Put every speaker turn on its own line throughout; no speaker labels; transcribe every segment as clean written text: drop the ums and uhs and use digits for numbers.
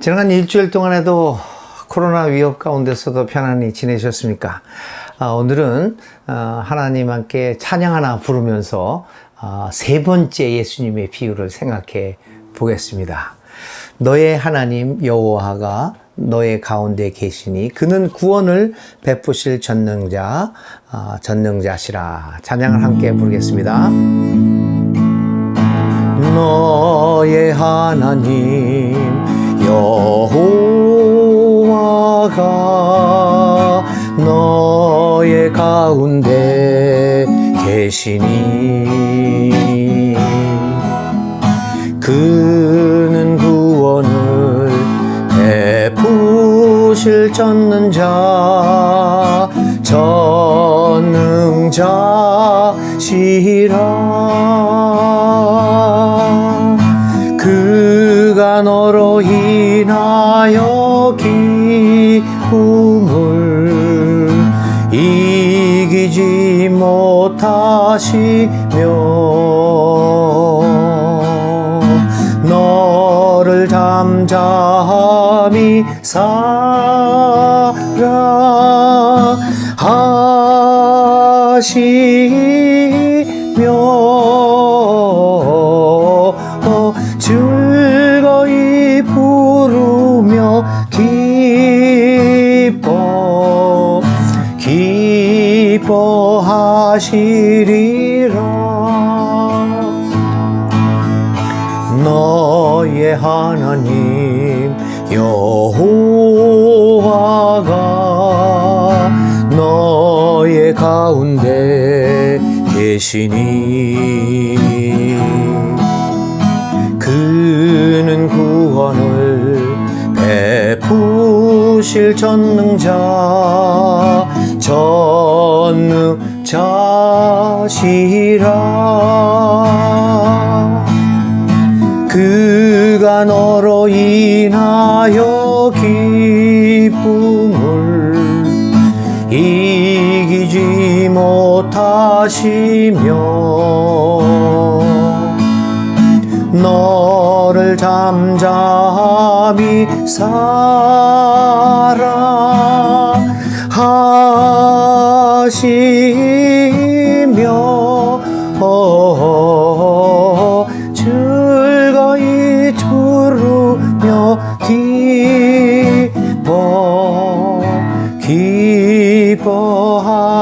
지난 일주일 동안에도 코로나 위협 가운데서도 편안히 지내셨습니까? 오늘은 하나님 함께 찬양 하나 부르면서 세 번째 예수님의 비유를 생각해 보겠습니다. 너의 하나님 여호와가 너의 가운데 계시니 그는 구원을 베푸실 전능자시라. 찬양을 함께 부르겠습니다. 너의 하나님 여호와가 너의 가운데 계시니 그는 구원을 베푸실 전능자시라. 그가 너로 인하여 기쁨을 이기지 못하시며 너를 잠잠히 사랑하시며 즐거이 부르며 기뻐하시리라. 너의 하나님 여호와가 너의 가운데 계시니 그는 구원을 베푸실 전능자시라. 그가 너로 인하여 기쁨을 이기지 못하시며 너를 잠잠히 사랑하시며 즐거이 부르며 기뻐하시리라.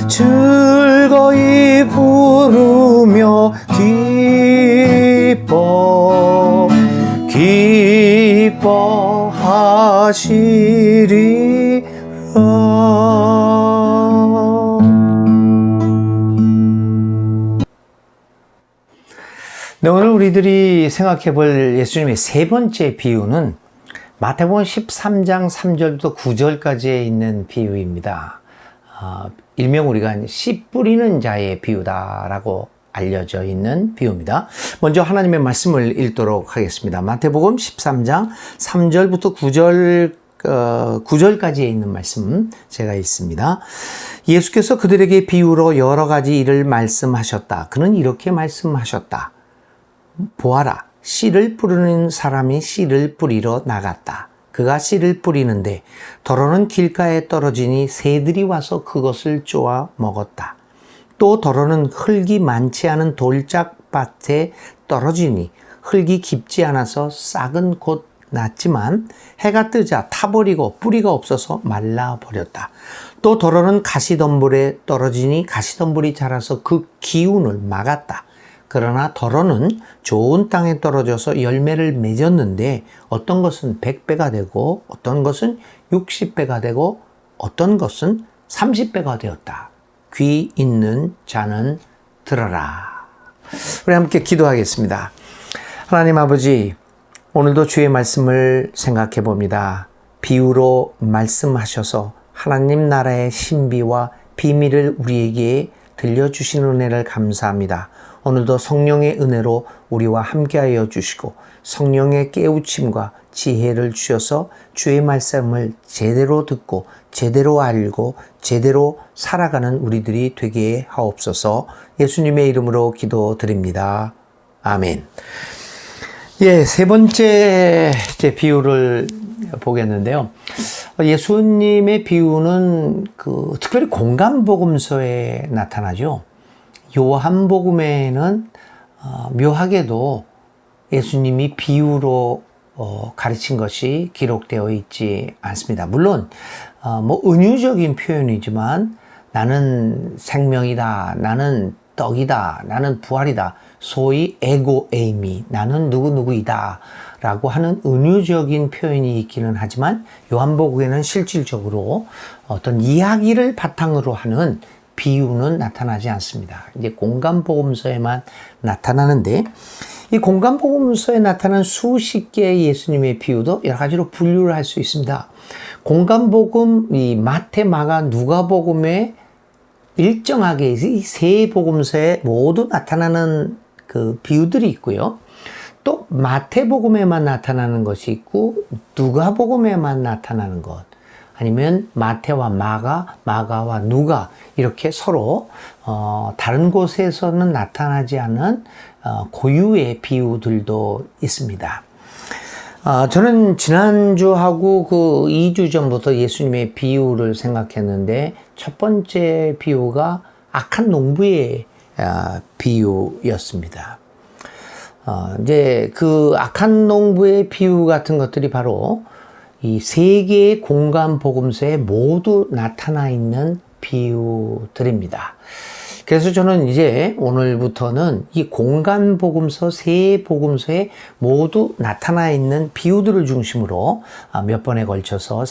즐거이 부르며 기뻐하시리라. 네, 오늘 우리들이 생각해 볼 예수님의 세 번째 비유는 마태복음 13장 3절부터 9절까지에 있는 비유입니다. 일명 우리가 씨 뿌리는 자의 비유다라고 알려져 있는 비유입니다. 먼저 하나님의 말씀을 읽도록 하겠습니다. 마태복음 13장 3절부터 9절까지에 있는 말씀 제가 읽습니다. 예수께서 그들에게 비유로 여러 가지 일을 말씀하셨다. 그는 이렇게 말씀하셨다. 보아라, 씨를 뿌리는 사람이 씨를 뿌리러 나갔다. 그가 씨를 뿌리는데 더러는 길가에 떨어지니 새들이 와서 그것을 쪼아 먹었다. 또 더러는 흙이 많지 않은 돌짝밭에 떨어지니 흙이 깊지 않아서 싹은 곧 났지만 해가 뜨자 타버리고 뿌리가 없어서 말라버렸다. 또 더러는 가시덤불에 떨어지니 가시덤불이 자라서 그 기운을 막았다. 그러나 더러는 좋은 땅에 떨어져서 열매를 맺었는데 어떤 것은 100배가 되고 어떤 것은 60배가 되고 어떤 것은 30배가 되었다. 귀 있는 자는 들어라. 우리 함께 기도하겠습니다. 하나님 아버지, 오늘도 주의 말씀을 생각해 봅니다. 비유로 말씀하셔서 하나님 나라의 신비와 비밀을 우리에게 들려주신 은혜를 감사합니다. 오늘도 성령의 은혜로 우리와 함께하여 주시고 성령의 깨우침과 지혜를 주셔서 주의 말씀을 제대로 듣고 제대로 알고 제대로 살아가는 우리들이 되게 하옵소서. 예수님의 이름으로 기도드립니다. 아멘. 예, 세 번째 이제 비유를 보겠는데요. 예수님의 비유는 특별히 공간복음서에 나타나죠. 요한복음에는 묘하게도 예수님이 비유로 가르친 것이 기록되어 있지 않습니다. 물론 은유적인 표현이지만 나는 생명이다, 나는 떡이다, 나는 부활이다, 소위 에고 에이미, 나는 누구누구이다 라고 하는 은유적인 표현이 있기는 하지만 요한복음에는 실질적으로 어떤 이야기를 바탕으로 하는 비유는 나타나지 않습니다. 이제 공간복음서에만 나타나는데, 이 공간복음서에 나타난 수십 개의 예수님의 비유도 여러 가지로 분류를 할 수 있습니다. 공간복음, 이 마태, 마가, 누가복음에 일정하게 이 세 복음서에 모두 나타나는 그 비유들이 있고요. 또 마태복음에만 나타나는 것이 있고 누가복음에만 나타나는 것, 아니면 마태와 마가, 마가와 누가 이렇게 서로 다른 곳에서는 나타나지 않은 고유의 비유들도 있습니다. 저는 지난주하고 2주 전부터 예수님의 비유를 생각했는데, 첫 번째 비유가 악한 농부의 비유였습니다. 이제 그 악한 농부의 비유 같은 것들이 바로 이 세 개의 공간 복음서에 모두 나타나 있는 비유들입니다. 그래서 저는 이제 오늘부터는 이 공간 복음서 세 복음서에 모두 나타나 있는 비유들을 중심으로 몇 번에 걸쳐서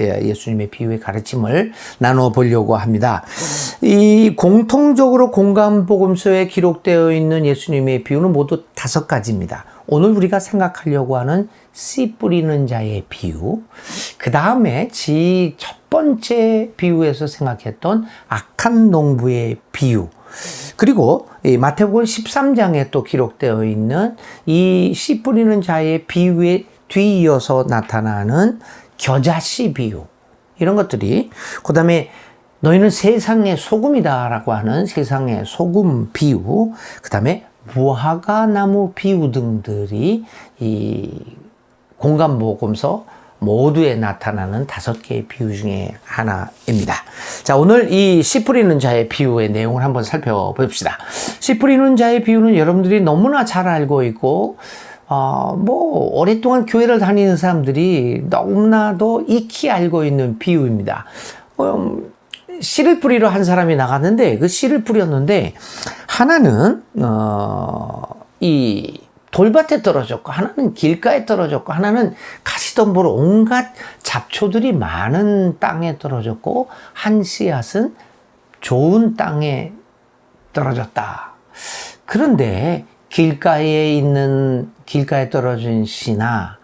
예수님의 비유의 가르침을 나눠 보려고 합니다. 이 공통적으로 공간 복음서에 기록되어 있는 예수님의 비유는 모두 5가지입니다. 오늘 우리가 생각하려고 하는 씨 뿌리는 자의 비유, 그 다음에 첫 번째 비유에서 생각했던 악한 농부의 비유, 그리고 마태복음 13장에 또 기록되어 있는 이 씨 뿌리는 자의 비유에 뒤이어서 나타나는 겨자씨 비유, 이런 것들이, 그 다음에 너희는 세상의 소금이다 라고 하는 세상의 소금 비유, 그 다음에 무화과 나무 비유 등들이 이 공간복음서 모두에 나타나는 5개의 비유 중에 하나입니다. 자, 오늘 이 씨 뿌리는 자의 비유의 내용을 한번 살펴봅시다. 씨 뿌리는 자의 비유는 여러분들이 너무나 잘 알고 있고, 오랫동안 교회를 다니는 사람들이 너무나도 익히 알고 있는 비유입니다. 씨를 뿌리러 한 사람이 나갔는데, 그 씨를 뿌렸는데, 하나는, 이 돌밭에 떨어졌고, 하나는 길가에 떨어졌고, 하나는 가시덤불 온갖 잡초들이 많은 땅에 떨어졌고, 한 씨앗은 좋은 땅에 떨어졌다. 그런데 길가에 떨어진 씨나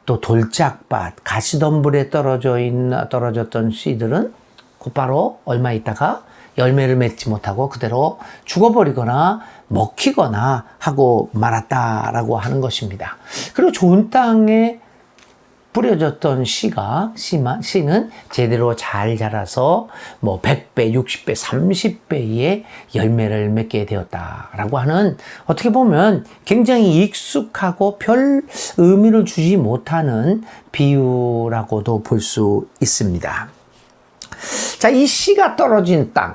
또 돌짝밭, 가시덤불에 떨어졌던 씨들은 곧바로 얼마 있다가 열매를 맺지 못하고 그대로 죽어버리거나 먹히거나 하고 말았다라고 하는 것입니다. 그리고 좋은 땅에 뿌려졌던 씨는 제대로 잘 자라서 100배, 60배, 30배의 열매를 맺게 되었다라고 하는, 어떻게 보면 굉장히 익숙하고 별 의미를 주지 못하는 비유라고도 볼 수 있습니다. 자, 이 씨가 떨어진 땅,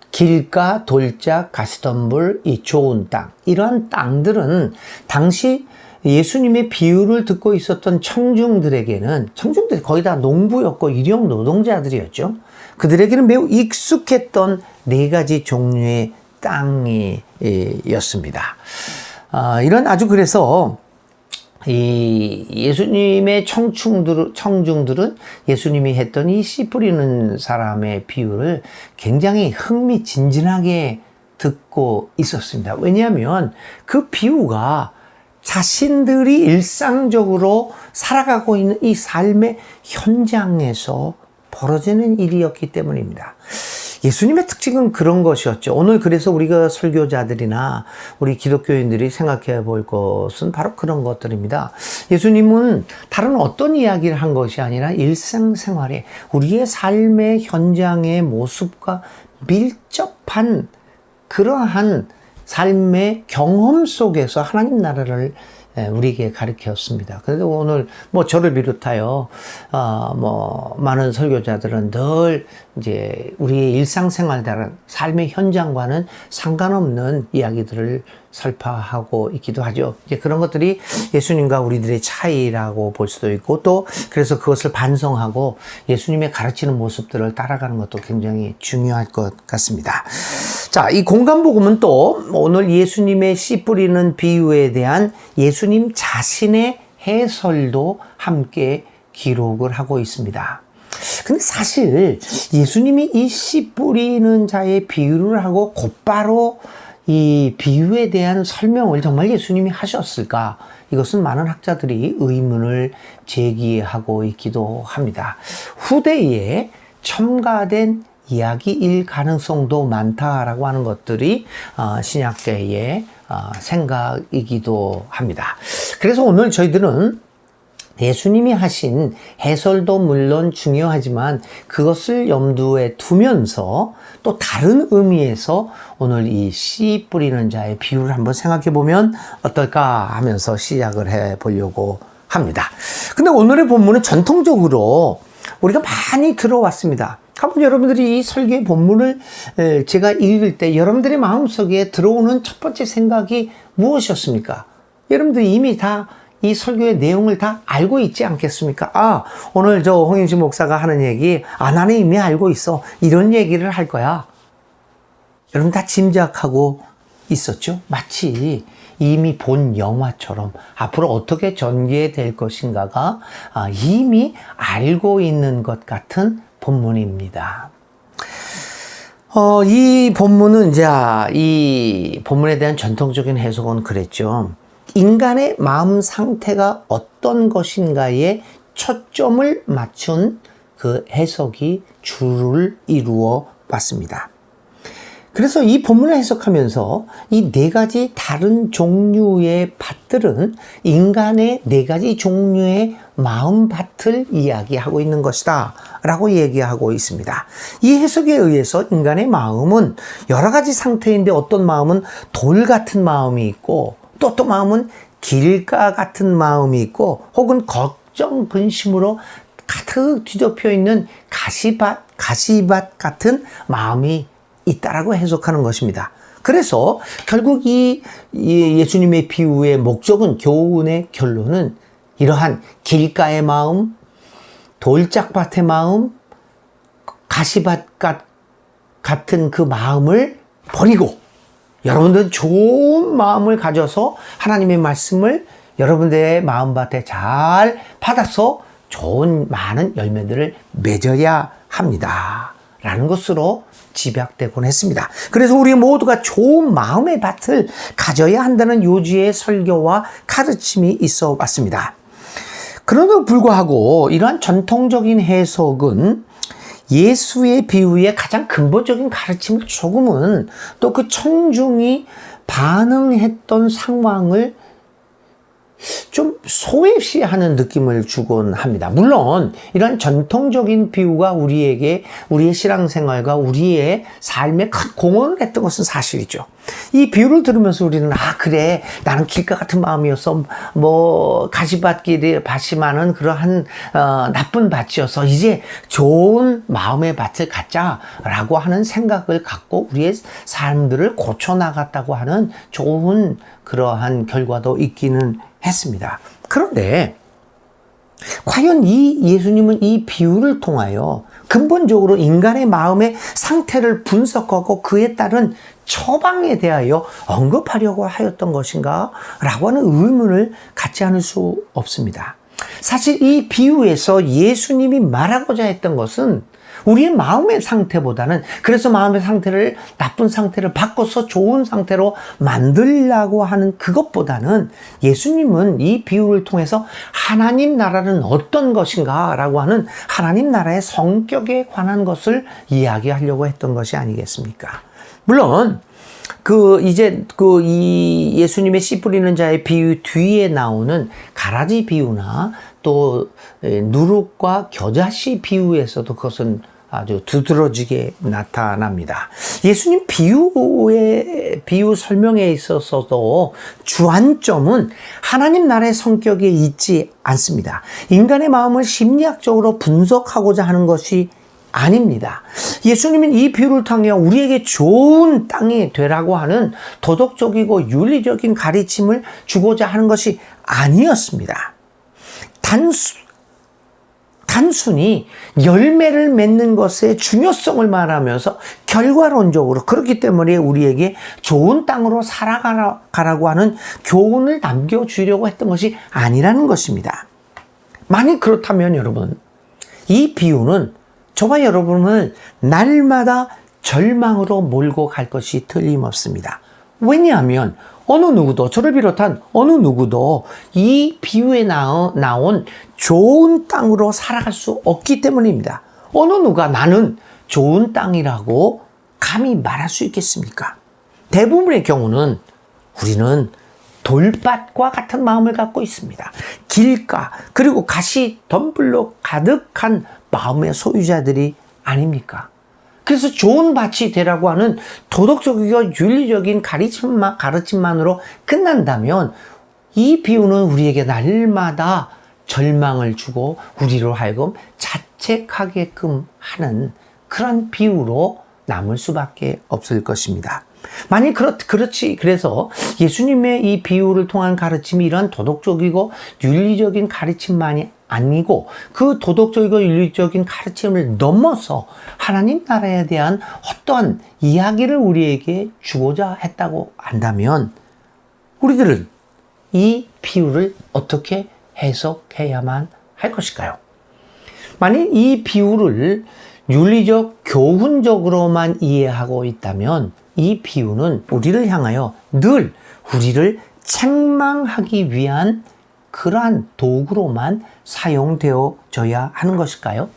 길가, 돌짝, 가시덤불, 이 좋은 땅, 이러한 땅들은 당시 예수님의 비유를 듣고 있었던 청중들이 거의 다 농부였고 일용 노동자들이었죠. 그들에게는 매우 익숙했던 4가지 종류의 땅이었습니다. 그래서 이 예수님의 청중들은 예수님이 했던 이 씨 뿌리는 사람의 비유를 굉장히 흥미진진하게 듣고 있었습니다. 왜냐하면 그 비유가 자신들이 일상적으로 살아가고 있는 이 삶의 현장에서 벌어지는 일이었기 때문입니다. 예수님의 특징은 그런 것이었죠. 오늘 그래서 우리가 설교자들이나 우리 기독교인들이 생각해 볼 것은 바로 그런 것들입니다. 예수님은 다른 어떤 이야기를 한 것이 아니라 일상생활에 우리의 삶의 현장의 모습과 밀접한 그러한 삶의 경험 속에서 하나님 나라를 우리에게 가르쳤습니다. 그래도 오늘 저를 비롯하여 많은 설교자들은 늘 이제 우리의 일상생활 삶의 현장과는 상관없는 이야기들을 설파하고 있기도 하죠. 이제 그런 것들이 예수님과 우리들의 차이라고 볼 수도 있고, 또 그래서 그것을 반성하고 예수님의 가르치는 모습들을 따라가는 것도 굉장히 중요할 것 같습니다. 자, 이 공간복음은 또 오늘 예수님의 씨 뿌리는 비유에 대한 예수님 자신의 해설도 함께 기록을 하고 있습니다. 근데 사실 예수님이 이 씨 뿌리는 자의 비유를 하고 곧바로 이 비유에 대한 설명을 정말 예수님이 하셨을까? 이것은 많은 학자들이 의문을 제기하고 있기도 합니다. 후대에 첨가된 이야기일 가능성도 많다라고 하는 것들이 신약계의 생각이기도 합니다. 그래서 오늘 저희들은 예수님이 하신 해설도 물론 중요하지만 그것을 염두에 두면서 또 다른 의미에서 오늘 이 씨 뿌리는 자의 비유를 한번 생각해 보면 어떨까 하면서 시작을 해 보려고 합니다. 근데 오늘의 본문은 전통적으로 우리가 많이 들어왔습니다. 한번 여러분들이 이 설교의 본문을 제가 읽을 때 여러분들의 마음속에 들어오는 첫 번째 생각이 무엇이었습니까? 여러분들이 이미 다 이 설교의 내용을 다 알고 있지 않겠습니까? 오늘 저 홍영진 목사가 하는 얘기, 나는 이미 알고 있어. 이런 얘기를 할 거야. 여러분 다 짐작하고 있었죠? 마치 이미 본 영화처럼 앞으로 어떻게 전개될 것인가가 이미 알고 있는 것 같은 본문입니다. 이 본문은 이 본문에 대한 전통적인 해석은 그랬죠. 인간의 마음 상태가 어떤 것인가에 초점을 맞춘 그 해석이 주를 이루어 왔습니다. 그래서 이 본문을 해석하면서 이 네 가지 다른 종류의 밭들은 인간의 네 가지 종류의 마음밭을 이야기하고 있는 것이다 라고 얘기하고 있습니다. 이 해석에 의해서 인간의 마음은 여러 가지 상태인데 어떤 마음은 돌 같은 마음이 있고 또 마음은 길가 같은 마음이 있고 혹은 걱정, 근심으로 가득 뒤덮여 있는 가시밭 같은 마음이 있다라고 해석하는 것입니다. 그래서 결국 이 예수님의 비유의 목적은, 교훈의 결론은 이러한 길가의 마음, 돌짝밭의 마음, 가시밭 같은 그 마음을 버리고 여러분들은 좋은 마음을 가져서 하나님의 말씀을 여러분들의 마음밭에 잘 받아서 좋은 많은 열매들을 맺어야 합니다. 라는 것으로 집약되곤 했습니다. 그래서 우리 모두가 좋은 마음의 밭을 가져야 한다는 요지의 설교와 가르침이 있어 왔습니다. 그럼에도 불구하고 이러한 전통적인 해석은 예수의 비유의 가장 근본적인 가르침을 조금은 또 그 청중이 반응했던 상황을 좀 소외시하는 느낌을 주곤 합니다. 물론 이런 전통적인 비유가 우리에게 우리의 신앙생활과 우리의 삶에 큰 공헌을 했던 것은 사실이죠. 이 비유를 들으면서 우리는 그래, 나는 길가 같은 마음이어서 가시밭길이 밭이많은 그러한 나쁜 밭이어서 이제 좋은 마음의 밭을 갖자라고 하는 생각을 갖고 우리의 삶들을 고쳐나갔다고 하는 좋은 그러한 결과도 있기는 했습니다. 그런데 과연 이 예수님은 이 비유를 통하여 근본적으로 인간의 마음의 상태를 분석하고 그에 따른 처방에 대하여 언급하려고 하였던 것인가? 라고 하는 의문을 갖지 않을 수 없습니다. 사실 이 비유에서 예수님이 말하고자 했던 것은 우리의 마음의 상태보다는, 그래서 마음의 상태를, 나쁜 상태를 바꿔서 좋은 상태로 만들려고 하는 그것보다는 예수님은 이 비유를 통해서 하나님 나라는 어떤 것인가 라고 하는 하나님 나라의 성격에 관한 것을 이야기하려고 했던 것이 아니겠습니까? 물론 이 예수님의 씨 뿌리는 자의 비유 뒤에 나오는 가라지 비유나 또 누룩과 겨자씨 비유에서도 그것은 아주 두드러지게 나타납니다. 예수님 비유 설명에 있어서도 주안점은 하나님 나라의 성격에 있지 않습니다. 인간의 마음을 심리학적으로 분석하고자 하는 것이 아닙니다. 예수님은 이 비유를 통해 우리에게 좋은 땅이 되라고 하는 도덕적이고 윤리적인 가르침을 주고자 하는 것이 아니었습니다. 단순히 열매를 맺는 것의 중요성을 말하면서 결과론적으로 그렇기 때문에 우리에게 좋은 땅으로 살아가라고 하는 교훈을 남겨주려고 했던 것이 아니라는 것입니다. 만약 그렇다면 여러분, 이 비유는 저와 여러분을 날마다 절망으로 몰고 갈 것이 틀림없습니다. 왜냐하면 어느 누구도, 저를 비롯한 어느 누구도 이 비유에 나온 좋은 땅으로 살아갈 수 없기 때문입니다. 어느 누가 나는 좋은 땅이라고 감히 말할 수 있겠습니까? 대부분의 경우는 우리는 돌밭과 같은 마음을 갖고 있습니다. 길가, 그리고 가시 덤불로 가득한 마음의 소유자들이 아닙니까? 그래서 좋은 밭이 되라고 하는 도덕적이고 윤리적인 가르침만으로 끝난다면 이 비유는 우리에게 날마다 절망을 주고 우리로 하여금 자책하게끔 하는 그런 비유로 남을 수밖에 없을 것입니다. 만약 그래서 예수님의 이 비유를 통한 가르침이 이런 도덕적이고 윤리적인 가르침만이 아니고 그 도덕적이고 윤리적인 가르침을 넘어서 하나님 나라에 대한 어떤 이야기를 우리에게 주고자 했다고 한다면 우리들은 이 비유를 어떻게 해석해야만 할 것일까요? 만약 이 비유를 윤리적, 교훈적으로만 이해하고 있다면 이 비유는 우리를 향하여 늘 우리를 책망하기 위한 그러한 도구로만 사용되어져야 하는 것일까요?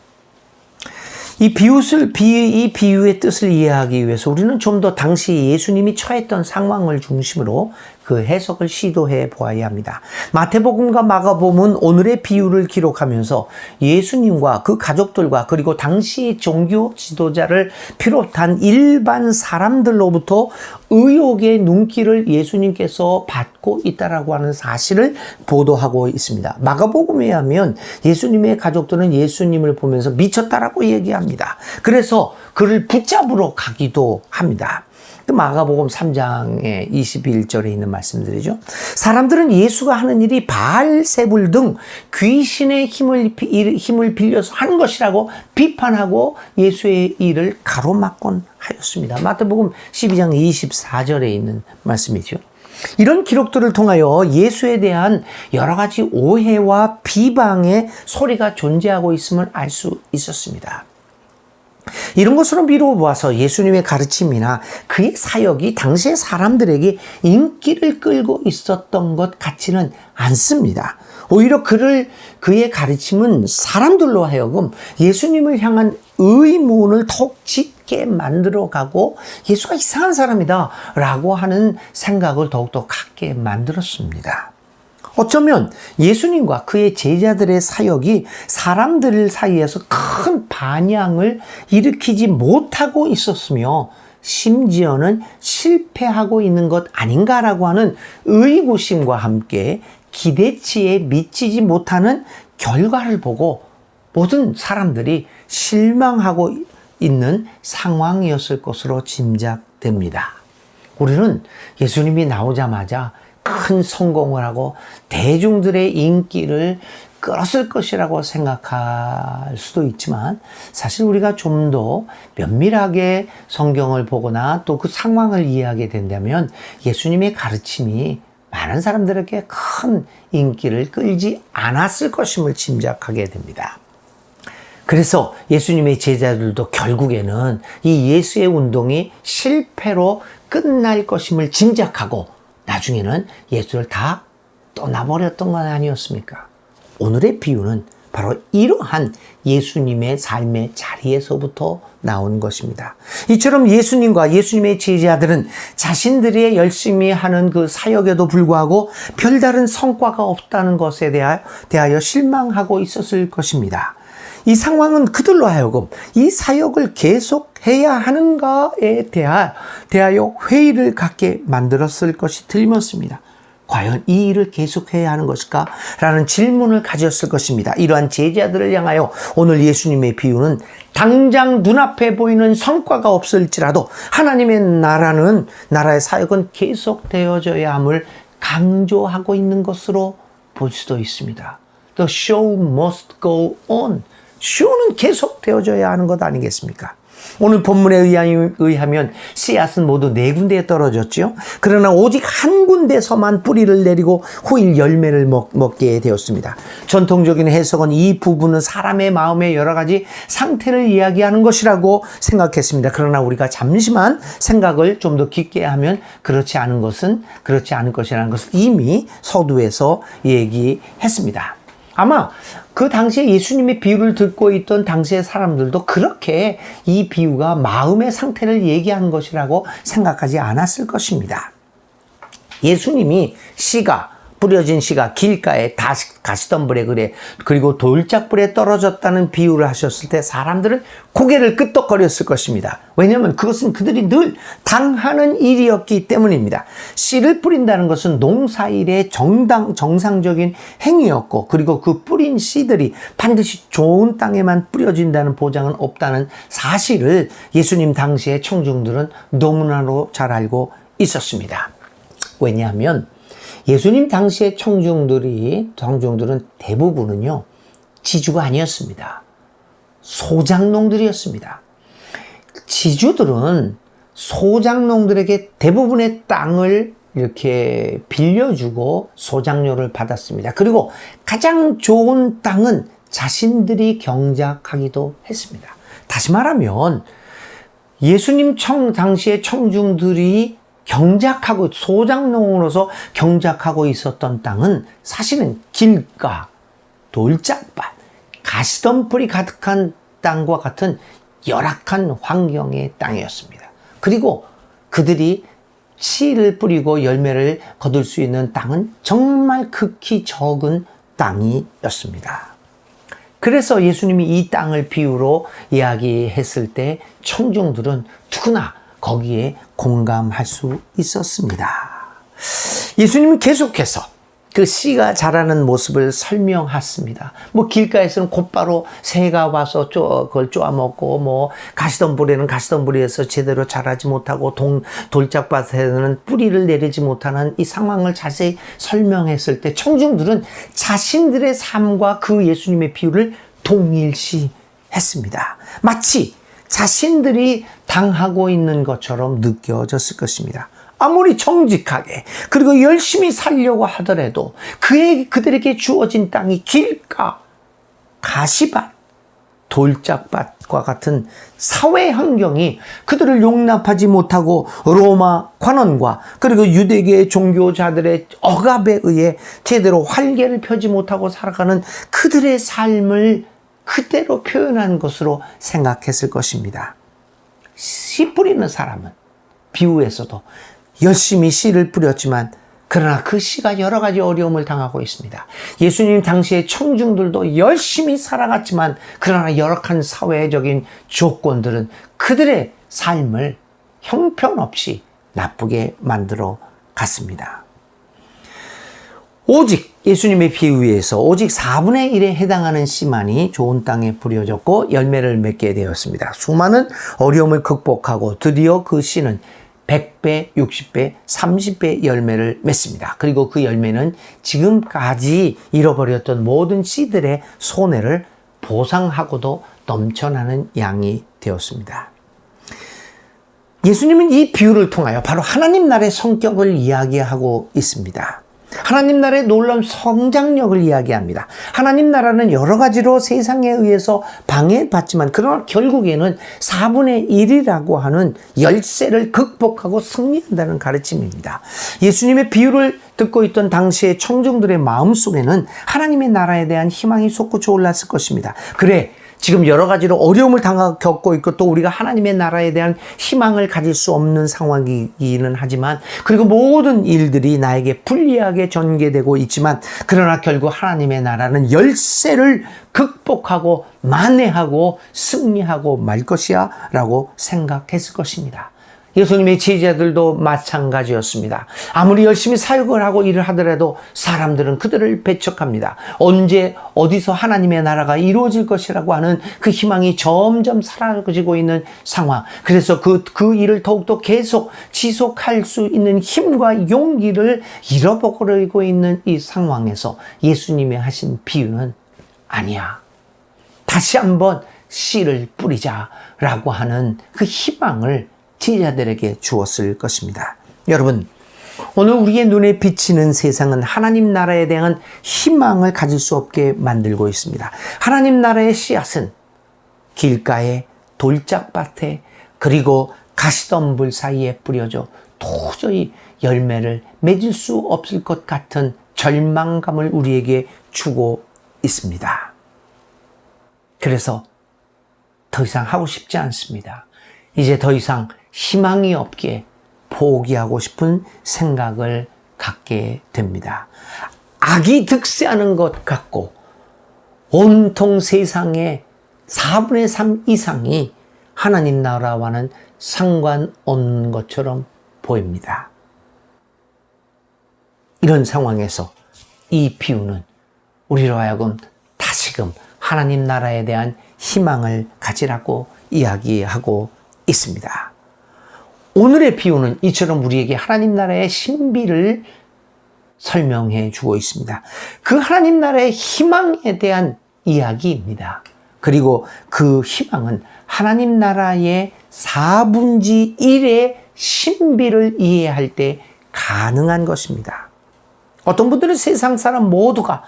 이 비유의 뜻을 이해하기 위해서 우리는 좀 더 당시 예수님이 처했던 상황을 중심으로 그 해석을 시도해 보아야 합니다. 마태복음과 마가복음은 오늘의 비유를 기록하면서 예수님과 그 가족들과 그리고 당시 종교 지도자를 비롯한 일반 사람들로부터 의혹의 눈길을 예수님께서 받고 있다라고 하는 사실을 보도하고 있습니다. 마가복음에 의하면 예수님의 가족들은 예수님을 보면서 미쳤다라고 얘기합니다. 그래서 그를 붙잡으러 가기도 합니다. 마가복음 3장의 21절에 있는 말씀들이죠. 사람들은 예수가 하는 일이 바알세불 등 귀신의 힘을 빌려서 하는 것이라고 비판하고 예수의 일을 가로막곤 하였습니다. 마태복음 12장 24절에 있는 말씀이죠. 이런 기록들을 통하여 예수에 대한 여러 가지 오해와 비방의 소리가 존재하고 있음을 알 수 있었습니다. 이런 것으로 미루어 보아서 예수님의 가르침이나 그의 사역이 당시의 사람들에게 인기를 끌고 있었던 것 같지는 않습니다. 오히려 그의 가르침은 사람들로 하여금 예수님을 향한 의문을 더욱 짙게 만들어가고 예수가 이상한 사람이다 라고 하는 생각을 더욱더 갖게 만들었습니다. 어쩌면 예수님과 그의 제자들의 사역이 사람들 사이에서 큰 반향을 일으키지 못하고 있었으며 심지어는 실패하고 있는 것 아닌가라고 하는 의구심과 함께 기대치에 미치지 못하는 결과를 보고 모든 사람들이 실망하고 있는 상황이었을 것으로 짐작됩니다. 우리는 예수님이 나오자마자 큰 성공을 하고 대중들의 인기를 끌었을 것이라고 생각할 수도 있지만 사실 우리가 좀 더 면밀하게 성경을 보거나 또 그 상황을 이해하게 된다면 예수님의 가르침이 많은 사람들에게 큰 인기를 끌지 않았을 것임을 짐작하게 됩니다. 그래서 예수님의 제자들도 결국에는 이 예수의 운동이 실패로 끝날 것임을 짐작하고 나중에는 예수를 다 떠나버렸던 건 아니었습니까? 오늘의 비유는 바로 이러한 예수님의 삶의 자리에서부터 나온 것입니다. 이처럼 예수님과 예수님의 제자들은 자신들이 열심히 하는 그 사역에도 불구하고 별다른 성과가 없다는 것에 대하여 실망하고 있었을 것입니다. 이 상황은 그들로 하여금 이 사역을 계속해야 하는가에 대하여 회의를 갖게 만들었을 것이 틀림없습니다. 과연 이 일을 계속해야 하는 것일까? 라는 질문을 가졌을 것입니다. 이러한 제자들을 향하여 오늘 예수님의 비유는 당장 눈앞에 보이는 성과가 없을지라도 하나님의 나라의 사역은 계속되어져야 함을 강조하고 있는 것으로 볼 수도 있습니다. The show must go on. 쇼는 계속되어져야 하는 것 아니겠습니까? 오늘 본문에 의하면 씨앗은 모두 4군데에 떨어졌죠. 그러나 오직 한 군데서만 뿌리를 내리고 후일 열매를 먹게 되었습니다. 전통적인 해석은 이 부분은 사람의 마음의 여러 가지 상태를 이야기하는 것이라고 생각했습니다. 그러나 우리가 잠시만 생각을 좀 더 깊게 하면 그렇지 않은 것이라는 것을 이미 서두에서 얘기했습니다. 아마 그 당시에 예수님의 비유를 듣고 있던 당시의 사람들도 그렇게 이 비유가 마음의 상태를 얘기하는 것이라고 생각하지 않았을 것입니다. 예수님이 뿌려진 씨가 길가에 가시덤불에 그리고 돌짝불에 떨어졌다는 비유를 하셨을 때 사람들은 고개를 끄덕거렸을 것입니다. 왜냐하면 그것은 그들이 늘 당하는 일이었기 때문입니다. 씨를 뿌린다는 것은 농사일의 정상적인 행위였고, 그리고 그 뿌린 씨들이 반드시 좋은 땅에만 뿌려진다는 보장은 없다는 사실을 예수님 당시의 청중들은 너무나도 잘 알고 있었습니다. 왜냐하면 예수님 당시의 청중들은 대부분은요, 지주가 아니었습니다. 소작농들이었습니다. 지주들은 소작농들에게 대부분의 땅을 이렇게 빌려주고 소작료를 받았습니다. 그리고 가장 좋은 땅은 자신들이 경작하기도 했습니다. 다시 말하면 예수님 당시의 청중들이 소작농으로서 경작하고 있었던 땅은 사실은 길가, 돌짝밭, 가시덤불이 가득한 땅과 같은 열악한 환경의 땅이었습니다. 그리고 그들이 씨를 뿌리고 열매를 거둘 수 있는 땅은 정말 극히 적은 땅이었습니다. 그래서 예수님이 이 땅을 비유로 이야기했을 때 청중들은 누구나 거기에 공감할 수 있었습니다. 예수님은 계속해서 그 씨가 자라는 모습을 설명했습니다. 길가에서는 곧바로 새가 와서 그걸 쪼아먹고, 가시덤불에는 가시덤불에서 제대로 자라지 못하고, 돌짝밭에는 뿌리를 내리지 못하는 이 상황을 자세히 설명했을 때 청중들은 자신들의 삶과 그 예수님의 비유를 동일시 했습니다. 마치 자신들이 당하고 있는 것처럼 느껴졌을 것입니다. 아무리 정직하게 그리고 열심히 살려고 하더라도 그들에게 주어진 땅이 길가, 가시밭, 돌짝밭과 같은 사회 환경이 그들을 용납하지 못하고 로마 관원과 그리고 유대계의 종교자들의 억압에 의해 제대로 활개를 펴지 못하고 살아가는 그들의 삶을 그대로 표현한 것으로 생각했을 것입니다. 씨 뿌리는 사람은 비유에서도 열심히 씨를 뿌렸지만 그러나 그 씨가 여러 가지 어려움을 당하고 있습니다. 예수님 당시의 청중들도 열심히 살아갔지만 그러나 열악한 사회적인 조건들은 그들의 삶을 형편없이 나쁘게 만들어 갔습니다. 오직 예수님의 비유에서 오직 4분의 1에 해당하는 씨만이 좋은 땅에 뿌려졌고 열매를 맺게 되었습니다. 수많은 어려움을 극복하고 드디어 그 씨는 100배, 60배, 30배 열매를 맺습니다. 그리고 그 열매는 지금까지 잃어버렸던 모든 씨들의 손해를 보상하고도 넘쳐나는 양이 되었습니다. 예수님은 이 비유를 통하여 바로 하나님 나라의 성격을 이야기하고 있습니다. 하나님 나라의 놀라운 성장력을 이야기합니다. 하나님 나라는 여러 가지로 세상에 의해서 방해받지만 그러나 결국에는 4분의 1이라고 하는 열세를 극복하고 승리한다는 가르침입니다. 예수님의 비유를 듣고 있던 당시의 청중들의 마음속에는 하나님의 나라에 대한 희망이 솟구쳐 올랐을 것입니다. 그래, 지금 여러 가지로 어려움을 겪고 있고 또 우리가 하나님의 나라에 대한 희망을 가질 수 없는 상황이기는 하지만 그리고 모든 일들이 나에게 불리하게 전개되고 있지만 그러나 결국 하나님의 나라는 열세를 극복하고 만회하고 승리하고 말 것이야 라고 생각했을 것입니다. 예수님의 제자들도 마찬가지였습니다. 아무리 열심히 사역을 하고 일을 하더라도 사람들은 그들을 배척합니다. 언제 어디서 하나님의 나라가 이루어질 것이라고 하는 그 희망이 점점 사라지고 있는 상황. 그래서 그 일을 더욱더 계속 지속할 수 있는 힘과 용기를 잃어버리고 있는 이 상황에서 예수님이 하신 비유는 아니야. 다시 한번 씨를 뿌리자라고 하는 그 희망을 제자들에게 주었을 것입니다. 여러분, 오늘 우리의 눈에 비치는 세상은 하나님 나라에 대한 희망을 가질 수 없게 만들고 있습니다. 하나님 나라의 씨앗은 길가에, 돌짝밭에, 그리고 가시덤불 사이에 뿌려져 도저히 열매를 맺을 수 없을 것 같은 절망감을 우리에게 주고 있습니다. 그래서 더 이상 하고 싶지 않습니다. 이제 더 이상 희망이 없기에 포기하고 싶은 생각을 갖게 됩니다. 악이 득세하는 것 같고 온통 세상의 4분의 3 이상이 하나님 나라와는 상관없는 것처럼 보입니다. 이런 상황에서 이 비유는 우리로 하여금 다시금 하나님 나라에 대한 희망을 가지라고 이야기하고 있습니다. 오늘의 비유는 이처럼 우리에게 하나님 나라의 신비를 설명해 주고 있습니다. 그 하나님 나라의 희망에 대한 이야기입니다. 그리고 그 희망은 하나님 나라의 4분의 1의 신비를 이해할 때 가능한 것입니다. 어떤 분들은 세상 사람 모두가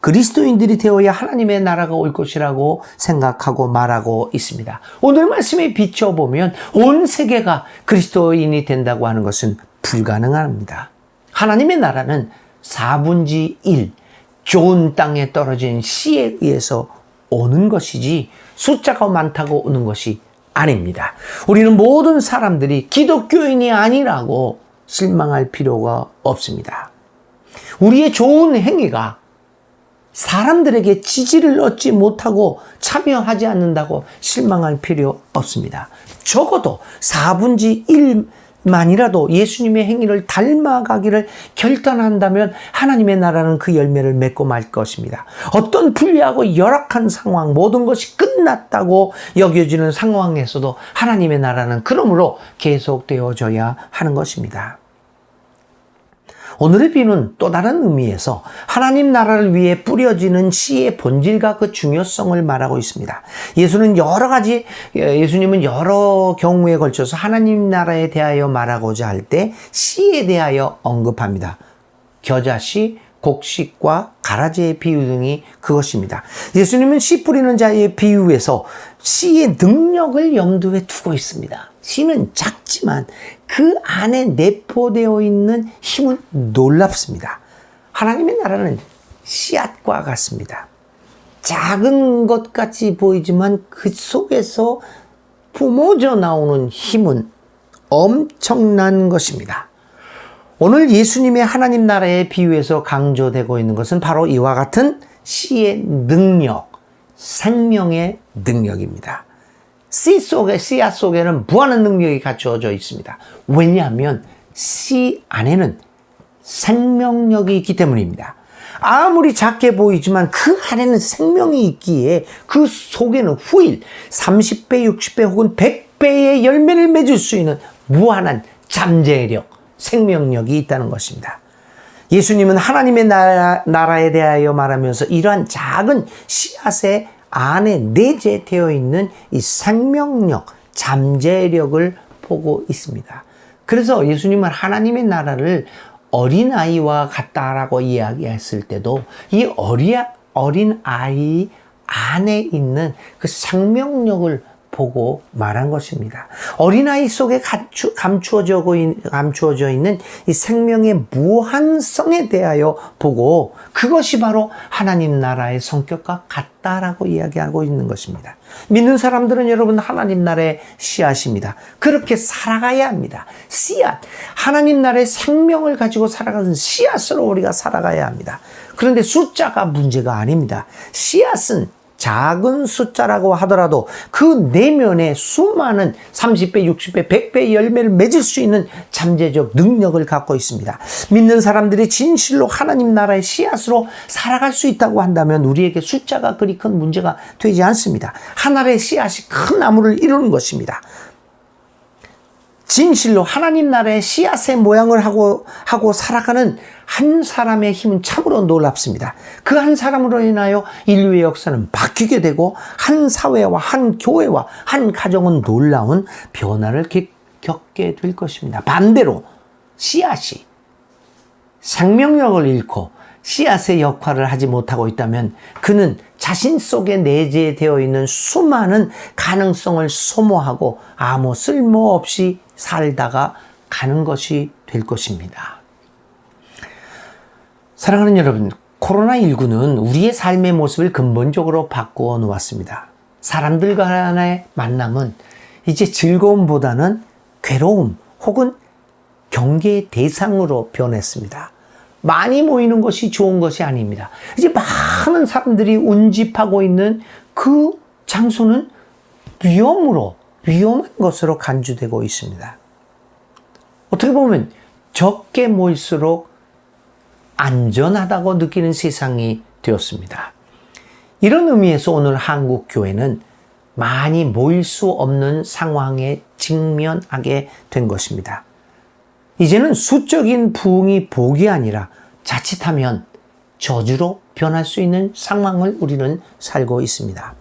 그리스도인들이 되어야 하나님의 나라가 올 것이라고 생각하고 말하고 있습니다. 오늘 말씀에 비춰보면 온 세계가 그리스도인이 된다고 하는 것은 불가능합니다. 하나님의 나라는 4분의 1, 좋은 땅에 떨어진 씨에 의해서 오는 것이지 숫자가 많다고 오는 것이 아닙니다. 우리는 모든 사람들이 기독교인이 아니라고 실망할 필요가 없습니다. 우리의 좋은 행위가 사람들에게 지지를 얻지 못하고 참여하지 않는다고 실망할 필요 없습니다. 적어도 4분의 1만이라도 예수님의 행위를 닮아가기를 결단한다면 하나님의 나라는 그 열매를 맺고 말 것입니다. 어떤 불리하고 열악한 상황, 모든 것이 끝났다고 여겨지는 상황에서도 하나님의 나라는 그러므로 계속되어져야 하는 것입니다. 오늘의 비유는 또 다른 의미에서 하나님 나라를 위해 뿌려지는 씨의 본질과 그 중요성을 말하고 있습니다. 예수님은 여러 경우에 걸쳐서 하나님 나라에 대하여 말하고자 할 때 씨에 대하여 언급합니다. 겨자씨, 곡식과 가라지의 비유 등이 그것입니다. 예수님은 씨 뿌리는 자의 비유에서 씨의 능력을 염두에 두고 있습니다. 씨는 작지만 그 안에 내포되어 있는 힘은 놀랍습니다. 하나님의 나라는 씨앗과 같습니다. 작은 것 같이 보이지만 그 속에서 뿜어져 나오는 힘은 엄청난 것입니다. 오늘 예수님의 하나님 나라의 비유에서 강조되고 있는 것은 바로 이와 같은 씨의 능력, 생명의 능력입니다. 씨앗 속에는 무한한 능력이 갖추어져 있습니다. 왜냐하면 씨 안에는 생명력이 있기 때문입니다. 아무리 작게 보이지만 그 안에는 생명이 있기에 그 속에는 후일 30배, 60배 혹은 100배의 열매를 맺을 수 있는 무한한 잠재력, 생명력이 있다는 것입니다. 예수님은 하나님의 나라에 대하여 말하면서 이러한 작은 씨앗의 안에 내재되어 있는 이 생명력, 잠재력을 보고 있습니다. 그래서 예수님은 하나님의 나라를 어린아이와 같다라고 이야기했을 때도 이 어린아이 안에 있는 그 생명력을 보고 말한 것입니다. 어린아이 속에 감추어져 있는 이 생명의 무한성에 대하여 보고 그것이 바로 하나님 나라의 성격과 같다라고 이야기하고 있는 것입니다. 믿는 사람들은 여러분 하나님 나라의 씨앗입니다. 그렇게 살아가야 합니다. 씨앗, 하나님 나라의 생명을 가지고 살아가는 씨앗으로 우리가 살아가야 합니다. 그런데 숫자가 문제가 아닙니다. 씨앗은 작은 숫자라고 하더라도 그 내면에 수많은 30배, 60배, 100배의 열매를 맺을 수 있는 잠재적 능력을 갖고 있습니다. 믿는 사람들이 진실로 하나님 나라의 씨앗으로 살아갈 수 있다고 한다면 우리에게 숫자가 그리 큰 문제가 되지 않습니다. 하나의 씨앗이 큰 나무를 이루는 것입니다. 진실로 하나님 나라의 씨앗의 모양을 하고 살아가는 한 사람의 힘은 참으로 놀랍습니다. 그 한 사람으로 인하여 인류의 역사는 바뀌게 되고 한 사회와 한 교회와 한 가정은 놀라운 변화를 겪게 될 것입니다. 반대로 씨앗이 생명력을 잃고 씨앗의 역할을 하지 못하고 있다면 그는 자신 속에 내재되어 있는 수많은 가능성을 소모하고 아무 쓸모없이 살다가 가는 것이 될 것입니다. 사랑하는 여러분, 코로나19는 우리의 삶의 모습을 근본적으로 바꾸어 놓았습니다. 사람들 간의 만남은 이제 즐거움보다는 괴로움 혹은 경계의 대상으로 변했습니다. 많이 모이는 것이 좋은 것이 아닙니다. 이제 많은 사람들이 운집하고 있는 그 장소는 위험한 것으로 간주되고 있습니다. 어떻게 보면 적게 모일수록 안전하다고 느끼는 세상이 되었습니다. 이런 의미에서 오늘 한국 교회는 많이 모일 수 없는 상황에 직면하게 된 것입니다. 이제는 수적인 부흥이 복이 아니라 자칫하면 저주로 변할 수 있는 상황을 우리는 살고 있습니다.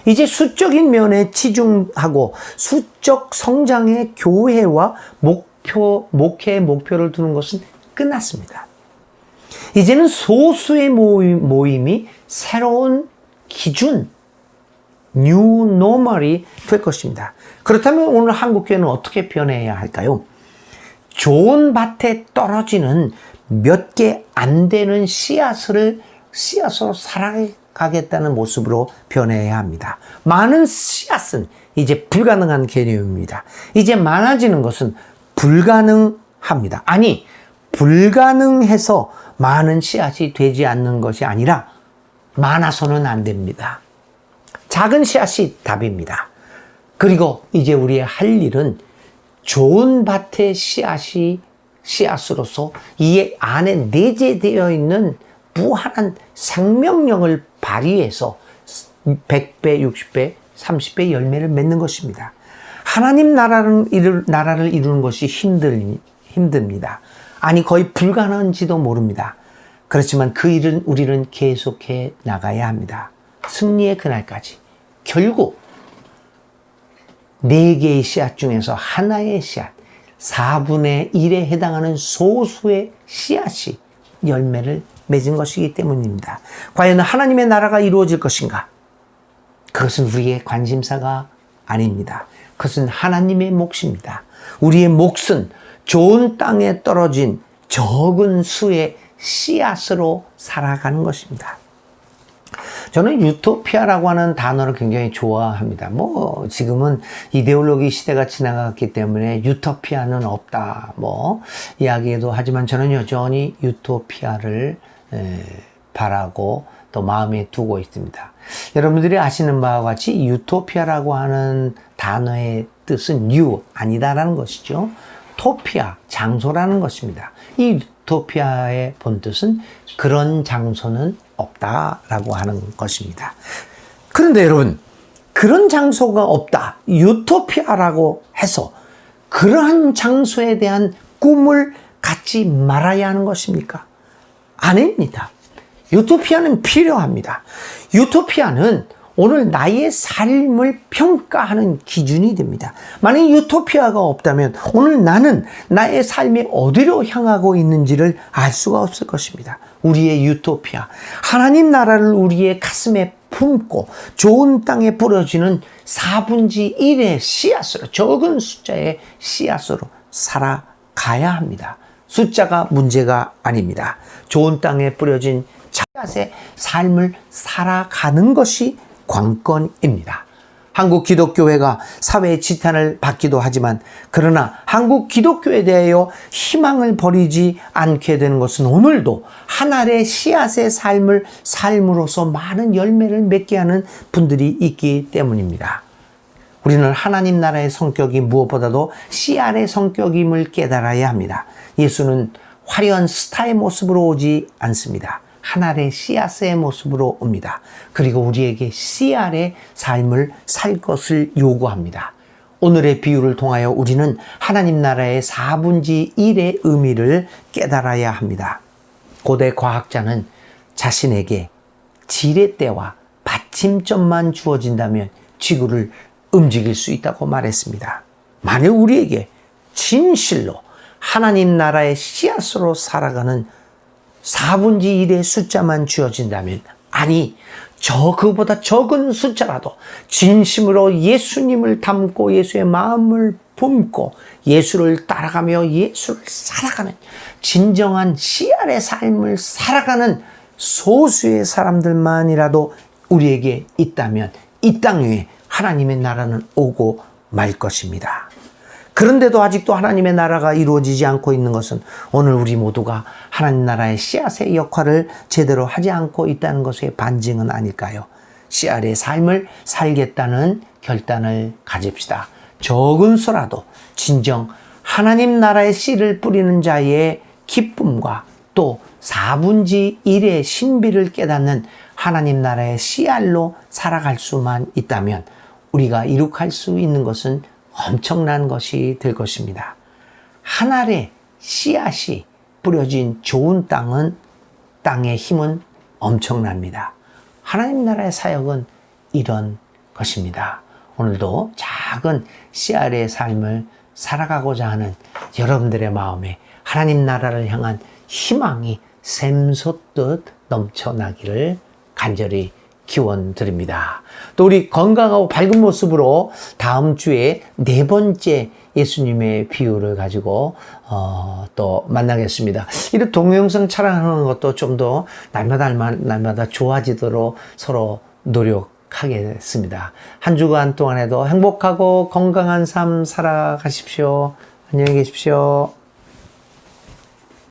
이제 수적인 면에 치중하고 수적 성장의 교회와 목회의 목표를 두는 것은 끝났습니다. 이제는 소수의 모임이 새로운 기준, 뉴 노멀이 될 것입니다. 그렇다면 오늘 한국교회는 어떻게 변해야 할까요? 좋은 밭에 떨어지는 몇 개 안 되는 씨앗으로 살아가겠다는 모습으로 변해야 합니다. 많은 씨앗은 이제 불가능한 개념입니다. 이제 많아지는 것은 불가능합니다. 아니, 불가능해서 많은 씨앗이 되지 않는 것이 아니라 많아서는 안 됩니다. 작은 씨앗이 답입니다. 그리고 이제 우리의 할 일은 좋은 밭의 씨앗으로서 이 안에 내재되어 있는 무한한 생명력을 발휘해서 100배, 60배, 30배 열매를 맺는 것입니다. 하나님 나라를 이루는 것이 힘듭니다. 아니, 거의 불가능한지도 모릅니다. 그렇지만 그 일은 우리는 계속해 나가야 합니다. 승리의 그날까지. 결국 4개의 씨앗 중에서 하나의 씨앗, 4분의 1에 해당하는 소수의 씨앗이 열매를 맺은 것이기 때문입니다. 과연 하나님의 나라가 이루어질 것인가? 그것은 우리의 관심사가 아닙니다. 그것은 하나님의 몫입니다. 우리의 몫은 좋은 땅에 떨어진 적은 수의 씨앗으로 살아가는 것입니다. 저는 유토피아라고 하는 단어를 굉장히 좋아합니다. 지금은 이데올로기 시대가 지나갔기 때문에 유토피아는 없다, 이야기도 하지만 저는 여전히 유토피아를 바라고 또 마음에 두고 있습니다. 여러분들이 아시는 바와 같이 유토피아라고 하는 단어의 뜻은 아니다라는 것이죠. 토피아, 장소라는 것입니다. 이 유토피아의 본뜻은 그런 장소는 없다라고 하는 것입니다. 그런데 여러분, 그런 장소가 없다, 유토피아라고 해서 그러한 장소에 대한 꿈을 갖지 말아야 하는 것입니까? 아닙니다. 유토피아는 필요합니다. 유토피아는 오늘 나의 삶을 평가하는 기준이 됩니다. 만약 유토피아가 없다면 오늘 나는 나의 삶이 어디로 향하고 있는지를 알 수가 없을 것입니다. 우리의 유토피아, 하나님 나라를 우리의 가슴에 품고 좋은 땅에 뿌려지는 4분의 1의 씨앗으로, 적은 숫자의 씨앗으로 살아가야 합니다. 숫자가 문제가 아닙니다. 좋은 땅에 뿌려진 씨앗의 삶을 살아가는 것이 관건입니다. 한국 기독교회가 사회의 지탄을 받기도 하지만, 그러나 한국 기독교에 대하여 희망을 버리지 않게 되는 것은 오늘도 한 알의 씨앗의 삶을 삶으로써 많은 열매를 맺게 하는 분들이 있기 때문입니다. 우리는 하나님 나라의 성격이 무엇보다도 씨알의 성격임을 깨달아야 합니다. 예수는 화려한 스타의 모습으로 오지 않습니다. 한 알의 씨앗의 모습으로 옵니다. 그리고 우리에게 씨알의 삶을 살 것을 요구합니다. 오늘의 비유를 통하여 우리는 하나님 나라의 4분의 1의 의미를 깨달아야 합니다. 고대 과학자는 자신에게 지렛대와 받침점만 주어진다면 지구를 움직일 수 있다고 말했습니다. 만약 우리에게 진실로 하나님 나라의 씨앗으로 살아가는 4분의 1의 숫자만 주어진다면, 아니 그보다 적은 숫자라도 진심으로 예수님을 담고 예수의 마음을 품고 예수를 따라가며 예수를 살아가는 진정한 씨알의 삶을 살아가는 소수의 사람들만이라도 우리에게 있다면 이 땅 위에 하나님의 나라는 오고 말 것입니다. 그런데도 아직도 하나님의 나라가 이루어지지 않고 있는 것은 오늘 우리 모두가 하나님 나라의 씨앗의 역할을 제대로 하지 않고 있다는 것의 반증은 아닐까요? 씨앗의 삶을 살겠다는 결단을 가집시다. 적은 수라도 진정 하나님 나라의 씨를 뿌리는 자의 기쁨과 또 4분의 1의 신비를 깨닫는 하나님 나라의 씨알로 살아갈 수만 있다면 우리가 이룩할 수 있는 것은 엄청난 것이 될 것입니다. 한 알의 씨앗이 뿌려진 좋은 땅의 힘은 엄청납니다. 하나님 나라의 사역은 이런 것입니다. 오늘도 작은 씨알의 삶을 살아가고자 하는 여러분들의 마음에 하나님 나라를 향한 희망이 샘솟듯 넘쳐나기를 간절히 기원드립니다. 또 우리 건강하고 밝은 모습으로 다음 주에 4번째 예수님의 비유를 가지고 또 만나겠습니다. 이런 동영상 촬영하는 것도 좀 더 날마다 좋아지도록 서로 노력하겠습니다. 한 주간 동안에도 행복하고 건강한 삶 살아가십시오. 안녕히 계십시오.